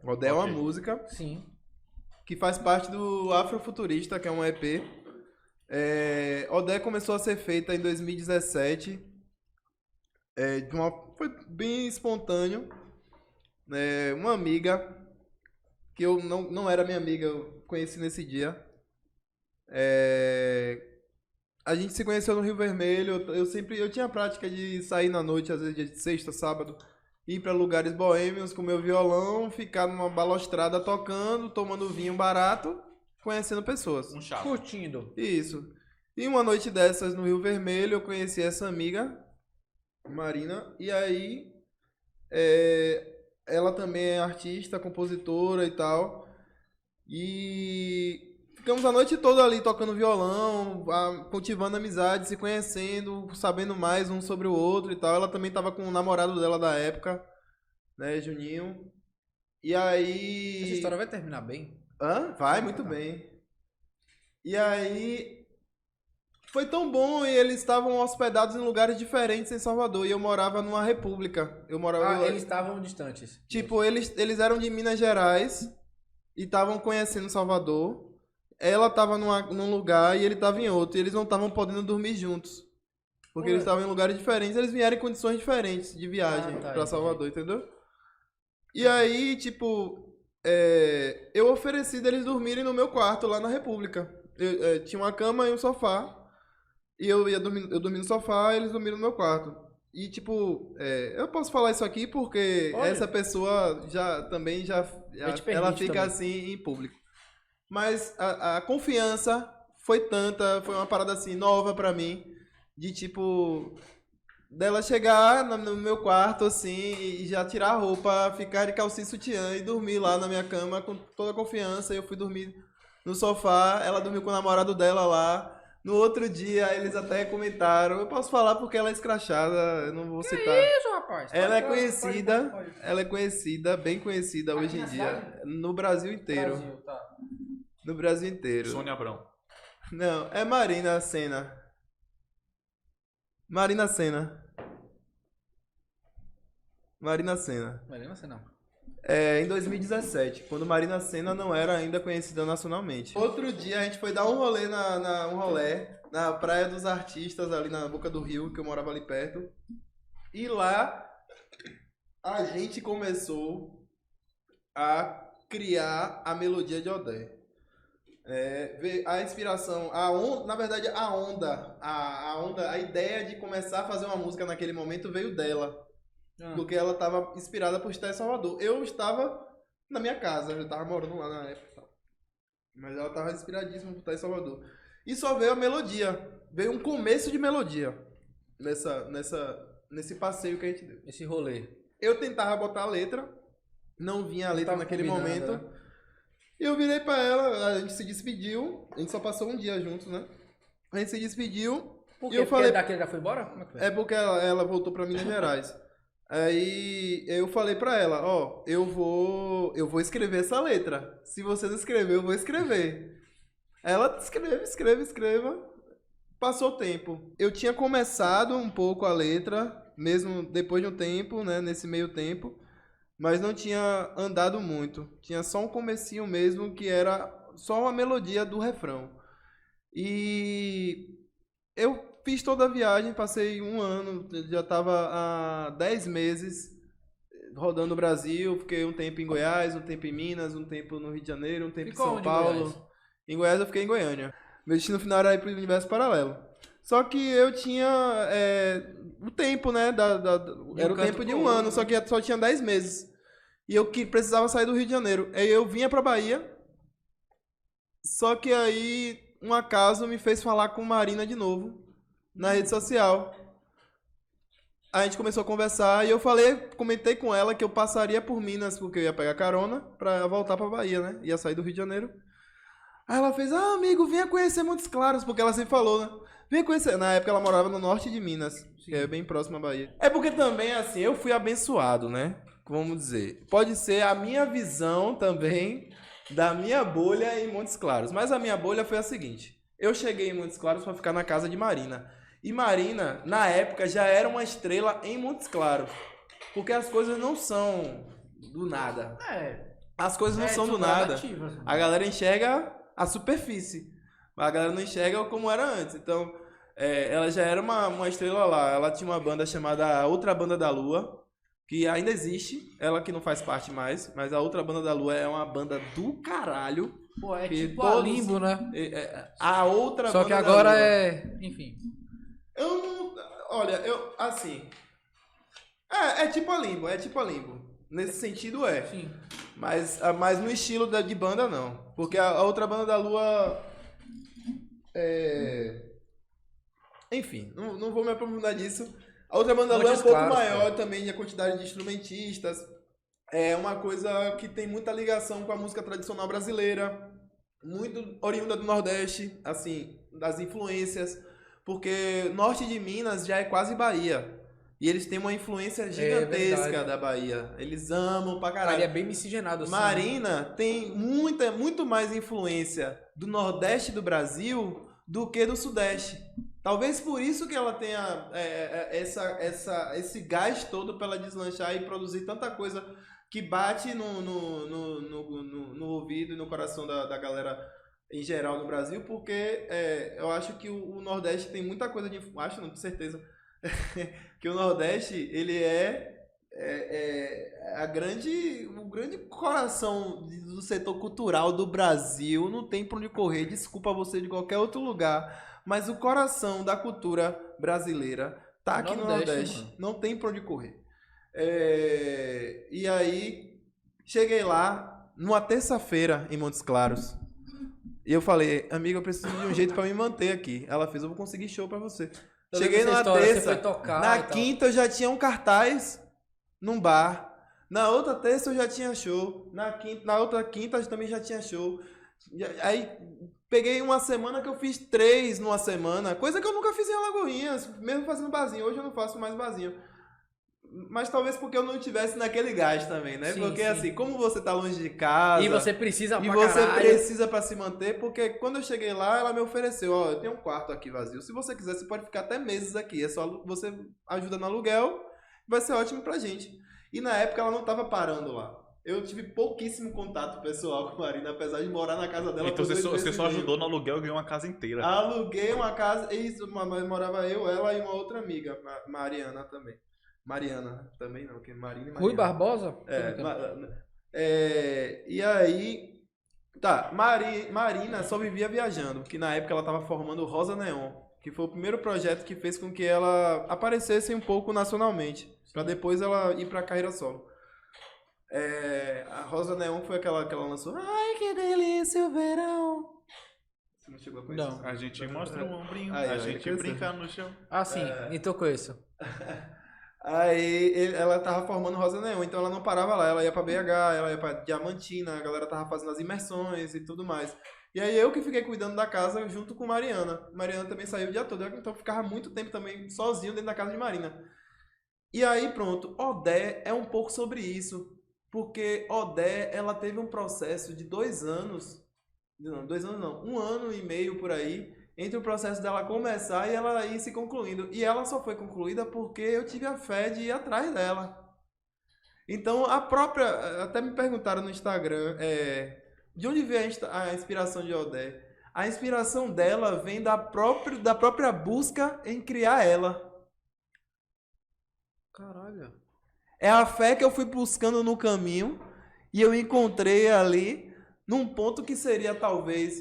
Odé é uma música Sim. que faz parte do Afrofuturista, que é um EP. Odé começou a ser feita em 2017. Foi bem espontâneo. Uma amiga, que eu não era minha amiga, eu conheci nesse dia. A gente se conheceu no Rio Vermelho. Eu tinha a prática de sair na noite, às vezes dia de sexta, sábado, ir para lugares boêmios com meu violão, ficar numa balaustrada tocando, tomando vinho barato, conhecendo pessoas. Um chato. Curtindo. Isso. E uma noite dessas no Rio Vermelho eu conheci essa amiga, Marina, e aí ela também é artista, compositora e tal. E ficamos a noite toda ali tocando violão, cultivando amizade, se conhecendo, sabendo mais um sobre o outro e tal. Ela também tava com o namorado dela da época, né, Juninho. E aí... Essa história vai terminar bem? Vai, muito bem. E aí... Foi tão bom e eles estavam hospedados em lugares diferentes em Salvador. E eu morava numa república. Eles estavam distantes. Tipo, eles eram de Minas Gerais e estavam conhecendo Salvador. Ela tava num lugar e ele tava em outro. E eles não estavam podendo dormir juntos. Porque eles estavam em lugares diferentes. Eles vieram em condições diferentes de viagem pra Salvador, entendeu? E aí, tipo, eu ofereci deles dormirem no meu quarto lá na República. Tinha uma cama e um sofá. E eu dormi no sofá e eles dormiram no meu quarto. E, tipo, eu posso falar isso aqui porque essa pessoa ela fica também. assim em público. Mas a confiança foi tanta, foi uma parada assim nova pra mim, de tipo, dela chegar no meu quarto assim e já tirar a roupa, ficar de calcinha e sutiã e dormir lá na minha cama com toda a confiança. Eu fui dormir no sofá, ela dormiu com o namorado dela lá. No outro dia, eles até comentaram. Eu posso falar porque ela é escrachada, eu não vou citar. Isso, rapaz. Ela é conhecida, ela é conhecida, bem conhecida hoje em dia, no Brasil inteiro. No Brasil inteiro. Sônia Abrão. Não, é Marina Sena. Marina Sena. Marina Sena. Marina Sena. Em 2017, quando Marina Sena não era ainda conhecida nacionalmente. Outro dia a gente foi dar um rolê na Praia dos Artistas, ali na Boca do Rio, que eu morava ali perto. E lá a gente começou a criar a melodia de Odé. A inspiração, na verdade a onda, a ideia de começar a fazer uma música naquele momento veio dela. Porque ela estava inspirada por estar em Salvador. Eu estava na minha casa, eu estava morando lá na época. Mas ela estava inspiradíssima por estar em Salvador. E só veio a melodia. Veio um começo de melodia nesse passeio que a gente deu. Esse rolê. Eu tentava botar a letra, não vinha a letra naquele momento. E eu virei pra ela, a gente se despediu. A gente só passou um dia juntos, né? A gente se despediu. Por quê? E eu falei, porque daqui já foi embora? Como é que foi? É porque ela voltou pra Minas Gerais. Aí eu falei pra ela, eu vou escrever essa letra. Se você não escrever, eu vou escrever. Ela escreva. Passou o tempo. Eu tinha começado um pouco a letra, mesmo depois de um tempo, né, nesse meio tempo, mas não tinha andado muito. Tinha só um comecinho mesmo, que era só uma melodia do refrão. E eu fiz toda a viagem, passei um ano, já estava há 10 meses rodando o Brasil, fiquei um tempo em Goiás, um tempo em Minas, um tempo no Rio de Janeiro, um tempo em São Paulo. Em Goiás eu fiquei em Goiânia. Meu destino final era ir para o universo paralelo. Só que eu tinha o tempo, né? Era o tempo de um ano, só que só tinha 10 meses. E eu precisava sair do Rio de Janeiro. Aí eu vinha para Bahia, só que aí um acaso me fez falar com Marina de novo na rede social. A gente começou a conversar e eu comentei com ela que eu passaria por Minas, porque eu ia pegar carona pra voltar pra Bahia, né? Ia sair do Rio de Janeiro. Aí ela fez, amigo, venha conhecer Montes Claros, porque ela sempre falou, né? Venha conhecer. Na época ela morava no norte de Minas, que é bem próximo à Bahia. É porque também, assim, eu fui abençoado, né? Vamos dizer. Pode ser a minha visão também da minha bolha em Montes Claros. Mas a minha bolha foi a seguinte. Eu cheguei em Montes Claros pra ficar na casa de Marina. E Marina, na época, já era uma estrela em Montes Claros. Porque as coisas não são do nada. as coisas não são do são nada. gradativas, mano. A galera enxerga a superfície, mas a galera não enxerga como era antes. Então, ela já era uma estrela lá. Ela tinha uma banda chamada Outra Banda da Lua, que ainda existe, ela que não faz parte mais, mas a Outra Banda da Lua é uma banda do caralho. Pô, é que tipo a Limbo, né? A Outra Só Banda que da agora Lua. Enfim. Eu não. Olha, assim. É tipo a Limbo, é tipo a Limbo. Nesse sentido é. Sim. Mas no estilo de banda não. Porque a Outra Banda da Lua. Enfim, não vou me aprofundar nisso. A Outra Banda da Lua é um pouco maior também, a quantidade de instrumentistas. É uma coisa que tem muita ligação com a música tradicional brasileira. Muito oriunda do Nordeste, assim, das influências. Porque norte de Minas já é quase Bahia. E eles têm uma influência gigantesca da Bahia. Eles amam pra caralho. Ele é bem miscigenado assim. Marina tem muito mais influência do Nordeste do Brasil do que do Sudeste. Talvez por isso que ela tenha esse gás todo para ela deslanchar e produzir tanta coisa que bate no ouvido e no coração da galera em geral no Brasil, porque eu acho que o Nordeste tem muita coisa de... Acho, não, com certeza. Que o Nordeste, ele o grande coração do setor cultural do Brasil. Não tem pra onde correr, desculpa você de qualquer outro lugar, mas o coração da cultura brasileira tá aqui no Nordeste, mano. Não tem pra onde correr. E aí, cheguei lá numa terça-feira em Montes Claros. E eu falei, amiga, eu preciso de um jeito pra me manter aqui. Ela fez, eu vou conseguir show pra você. Cheguei na terça, na quinta eu já tinha um cartaz num bar. Na outra terça eu já tinha show. Na outra quinta eu também já tinha show. Aí peguei uma semana que eu fiz 3 numa semana. Coisa que eu nunca fiz em Alagoinhas, mesmo fazendo barzinho. Hoje eu não faço mais barzinho. Mas talvez porque eu não estivesse naquele gás também, né? Sim, porque sim. Assim, como você tá longe de casa... E você precisa pra caralho. E você precisa pra se manter, porque quando eu cheguei lá, ela me ofereceu, ó, eu tenho um quarto aqui vazio. Se você quiser, você pode ficar até meses aqui. É só você ajuda no aluguel, vai ser ótimo pra gente. E na época ela não tava parando lá. Eu tive pouquíssimo contato pessoal com a Marina, apesar de morar na casa dela. Então você só ajudou no aluguel e ganhou uma casa inteira. Aluguei uma casa, isso, morava eu, ela e uma outra amiga, Mariana também. Mariana também não, porque Marina e Mariana. Rui Barbosa? E aí... Tá, Marina só vivia viajando, que na época ela tava formando Rosa Neon, que foi o primeiro projeto que fez com que ela aparecesse um pouco nacionalmente, pra depois ela ir pra carreira solo. A Rosa Neon foi aquela que ela lançou. Ai, que delícia o verão. Você não chegou a conhecer? Não. A gente mostra o ombrinho, a gente brinca no chão. Ah, sim, então conheço. Aí ela tava formando Rosa Neon, então ela não parava lá, ela ia pra BH, ela ia pra Diamantina, a galera tava fazendo as imersões e tudo mais. E aí eu que fiquei cuidando da casa junto com Mariana. Mariana também saiu o dia todo, então eu ficava muito tempo também sozinho dentro da casa de Marina. E aí pronto, Odé é um pouco sobre isso, porque Odé, ela teve um processo de 2 anos, não, 2 anos não, 1 ano e meio por aí, entre o processo dela começar e ela ir se concluindo. E ela só foi concluída porque eu tive a fé de ir atrás dela. Então, até me perguntaram no Instagram, de onde veio a inspiração de Odé? A inspiração dela vem da própria busca em criar ela. Caralho. É a fé que eu fui buscando no caminho e eu encontrei ali, num ponto que seria talvez...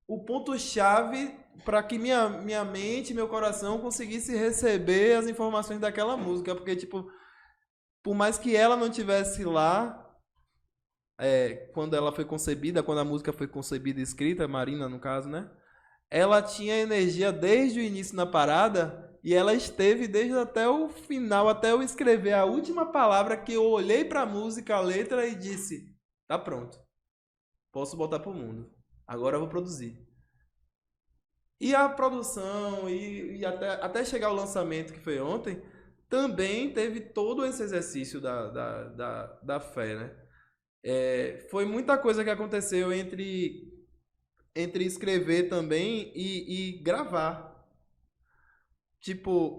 o ponto-chave para que minha mente, meu coração conseguisse receber as informações daquela música. Porque, tipo, por mais que ela não tivesse lá, quando ela foi concebida, quando a música foi concebida e escrita, Marina no caso, né? Ela tinha energia desde o início na parada e ela esteve desde até o final, até eu escrever a última palavra que eu olhei para a música, a letra e disse, tá pronto, posso botar pro mundo. Agora eu vou produzir. E a produção, e até chegar ao lançamento, que foi ontem, também teve todo esse exercício da fé, né? Foi muita coisa que aconteceu entre escrever também e gravar. Tipo,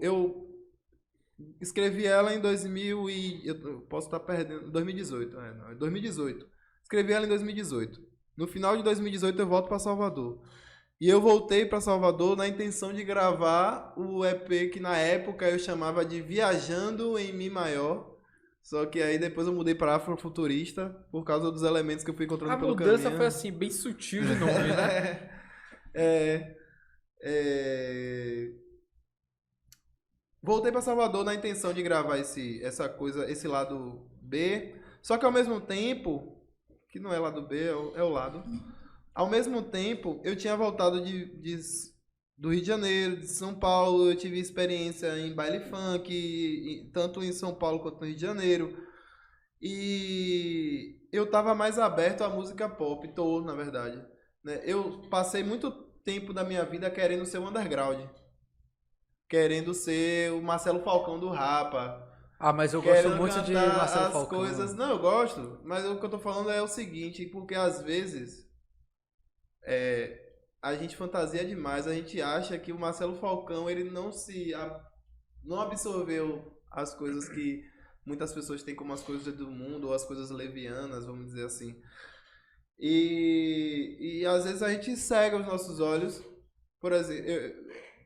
Escrevi ela em 2000 e... Eu posso estar perdendo... 2018. Não, 2018. Escrevi ela em 2018. No final de 2018 eu volto pra Salvador. E eu voltei pra Salvador na intenção de gravar o EP que na época eu chamava de Viajando em Mi Maior. Só que aí depois eu mudei pra Afrofuturista por causa dos elementos que eu fui encontrando pelo caminho. A mudança foi assim, bem sutil de nome, né? Voltei pra Salvador na intenção de gravar esse lado B. Só que ao mesmo tempo, que não é lado B, é o lado. Ao mesmo tempo, eu tinha voltado do Rio de Janeiro, de São Paulo, eu tive experiência em baile funk, tanto em São Paulo quanto no Rio de Janeiro. E eu tava mais aberto à música pop, na verdade. Né? Eu passei muito tempo da minha vida querendo ser um underground. Querendo ser o Marcelo Falcão do Rapa. Ah, mas eu gosto muito de Marcelo Falcão. Coisas... Não, eu gosto, mas o que eu tô falando é o seguinte, porque às vezes a gente fantasia demais, a gente acha que o Marcelo Falcão ele não absorveu as coisas que muitas pessoas têm como as coisas do mundo, ou as coisas levianas, vamos dizer assim. E às vezes a gente cega os nossos olhos, por exemplo,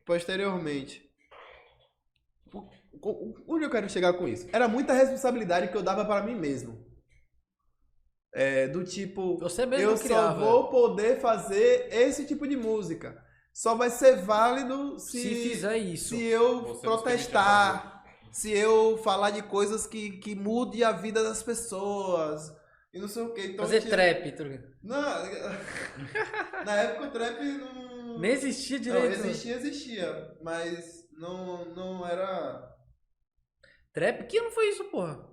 posteriormente. Onde eu quero chegar com isso? Era muita responsabilidade que eu dava para mim mesmo. Do tipo, você mesmo eu só vou poder fazer esse tipo de música. Só vai ser válido se fizer isso. Se eu protestar, se eu falar de coisas que mudem a vida das pessoas. E não sei o que. Então, fazer trap. Não, na época o trap não... Nem existia direito. Não, existia. Mas não era... Trap? Que não foi isso, porra?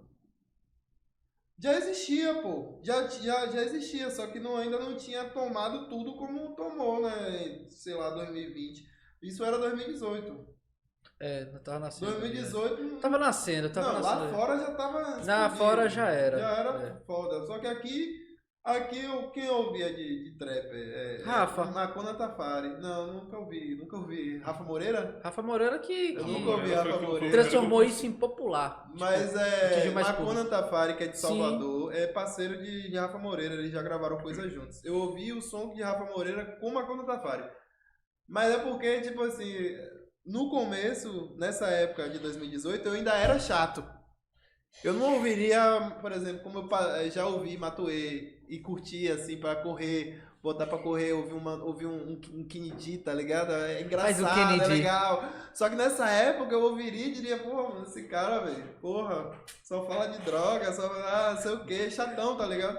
Já existia, pô. Já existia, só que ainda não tinha tomado tudo como tomou, né? Sei lá, 2020. Isso era 2018. Não tava nascendo. 2018... Não... Tava nascendo. Lá fora já tava... Lá fora já era. Já era foda. Só que aqui quem ouvia de trap? Rafa. Makona Tafari. Não, nunca ouvi. Rafa Moreira? Rafa Moreira Eu nunca ouvi Rafa Moreira. Transformou isso em popular. Mas Makona Tafari, que é de Salvador, é parceiro de Rafa Moreira. Eles já gravaram coisas juntos. Eu ouvi o som de Rafa Moreira com Makona Tafari. Mas é porque, tipo assim, no começo, nessa época de 2018, eu ainda era chato. Eu não ouviria, por exemplo, como eu já ouvi Matuê e curti, assim, pra correr, botar pra correr, ouvir um Kennedy, tá ligado? É engraçado, é legal. Só que nessa época eu ouviria e diria, porra, esse cara, velho, porra, só fala de droga, só não sei o que, chatão, tá ligado?